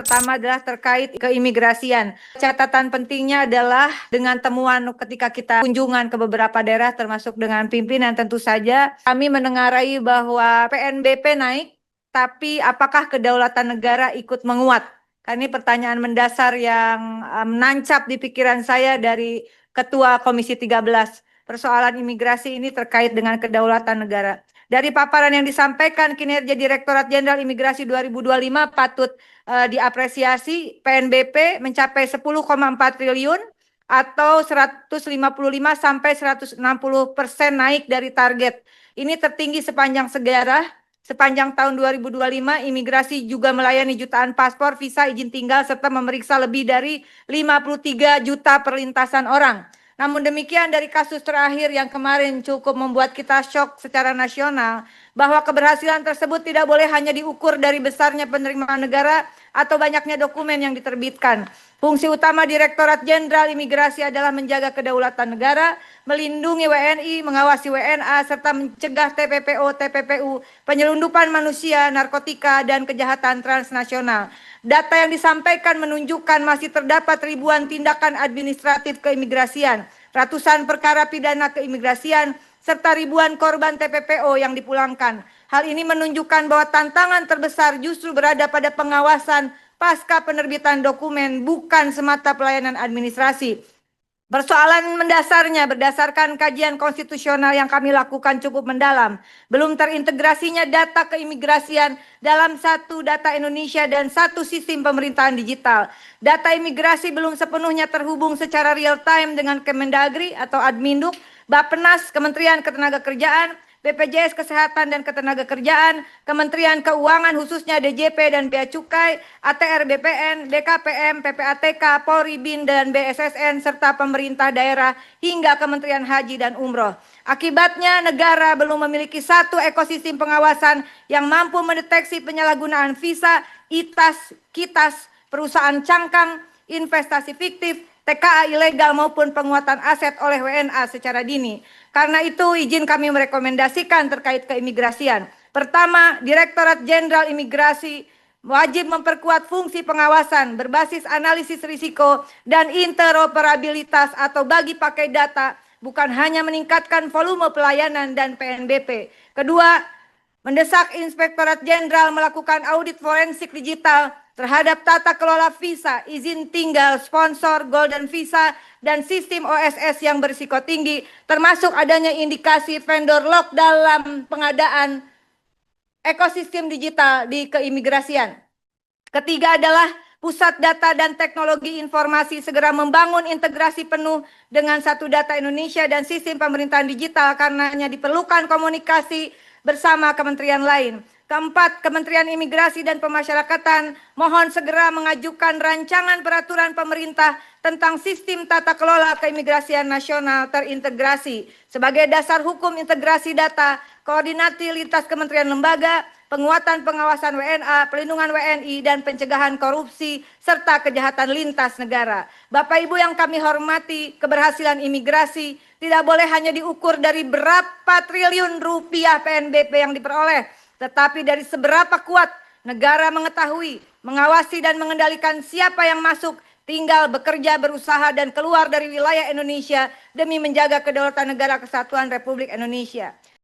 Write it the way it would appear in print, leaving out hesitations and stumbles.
Pertama adalah terkait keimigrasian. Catatan pentingnya adalah dengan temuan ketika kita kunjungan ke beberapa daerah termasuk dengan pimpinan, tentu saja kami mendengarai bahwa PNBP naik, tapi apakah kedaulatan negara ikut menguat? Karena ini pertanyaan mendasar yang menancap di pikiran saya dari Ketua Komisi 13. Persoalan imigrasi ini terkait dengan kedaulatan negara. Dari paparan yang disampaikan, kinerja Direktorat Jenderal Imigrasi 2025 patut diapresiasi. PNBP mencapai 10,4 triliun atau 155 sampai 160% naik dari target. Ini tertinggi sepanjang sejarah. Sepanjang tahun 2025, imigrasi juga melayani jutaan paspor, visa, izin tinggal, serta memeriksa lebih dari 53 juta perlintasan orang. Namun demikian, dari kasus terakhir yang kemarin cukup membuat kita syok secara nasional, bahwa keberhasilan tersebut tidak boleh hanya diukur dari besarnya penerimaan negara atau banyaknya dokumen yang diterbitkan. Fungsi utama Direktorat Jenderal Imigrasi adalah menjaga kedaulatan negara, melindungi WNI, mengawasi WNA, serta mencegah TPPO, TPPU, penyelundupan manusia, narkotika, dan kejahatan transnasional. Data yang disampaikan menunjukkan masih terdapat ribuan tindakan administratif keimigrasian, ratusan perkara pidana keimigrasian, serta ribuan korban TPPO yang dipulangkan. Hal ini menunjukkan bahwa tantangan terbesar justru berada pada pengawasan pasca penerbitan dokumen, bukan semata pelayanan administrasi. Persoalan mendasarnya berdasarkan kajian konstitusional yang kami lakukan cukup mendalam. Belum terintegrasinya data keimigrasian dalam satu data Indonesia dan satu sistem pemerintahan digital. Data imigrasi belum sepenuhnya terhubung secara real time dengan Kemendagri atau Adminduk, Bappenas, Kementerian Ketenagakerjaan, BPJS Kesehatan dan Ketenagakerjaan, Kementerian Keuangan khususnya DJP dan Bea Cukai, ATR BPN, BKPM, PPATK, Polri, BIN, dan BSSN, serta pemerintah daerah hingga Kementerian Haji dan Umroh. Akibatnya negara belum memiliki satu ekosistem pengawasan yang mampu mendeteksi penyalahgunaan visa, ITAS, KITAS, perusahaan cangkang, investasi fiktif, TKA ilegal maupun penguatan aset oleh WNA secara dini. Karena itu izin kami merekomendasikan terkait keimigrasian. Pertama, Direktorat Jenderal Imigrasi wajib memperkuat fungsi pengawasan berbasis analisis risiko dan interoperabilitas atau bagi pakai data, bukan hanya meningkatkan volume pelayanan dan PNBP. Kedua, mendesak Inspektorat Jenderal melakukan audit forensik digital terhadap tata kelola visa, izin tinggal, sponsor, golden visa, dan sistem OSS yang berisiko tinggi, termasuk adanya indikasi vendor lock dalam pengadaan ekosistem digital di keimigrasian. Ketiga adalah Pusat Data dan Teknologi Informasi segera membangun integrasi penuh dengan satu data Indonesia dan sistem pemerintahan digital, karenanya diperlukan komunikasi bersama kementerian lain. Keempat, Kementerian Imigrasi dan Pemasyarakatan mohon segera mengajukan rancangan peraturan pemerintah tentang sistem tata kelola keimigrasian nasional terintegrasi sebagai dasar hukum integrasi data, koordinasi lintas kementerian lembaga, penguatan pengawasan WNA, pelindungan WNI, dan pencegahan korupsi, serta kejahatan lintas negara. Bapak Ibu yang kami hormati, keberhasilan imigrasi tidak boleh hanya diukur dari berapa triliun rupiah PNBP yang diperoleh, tetapi dari seberapa kuat negara mengetahui, mengawasi, dan mengendalikan siapa yang masuk, tinggal, bekerja, berusaha, dan keluar dari wilayah Indonesia demi menjaga kedaulatan negara kesatuan Republik Indonesia.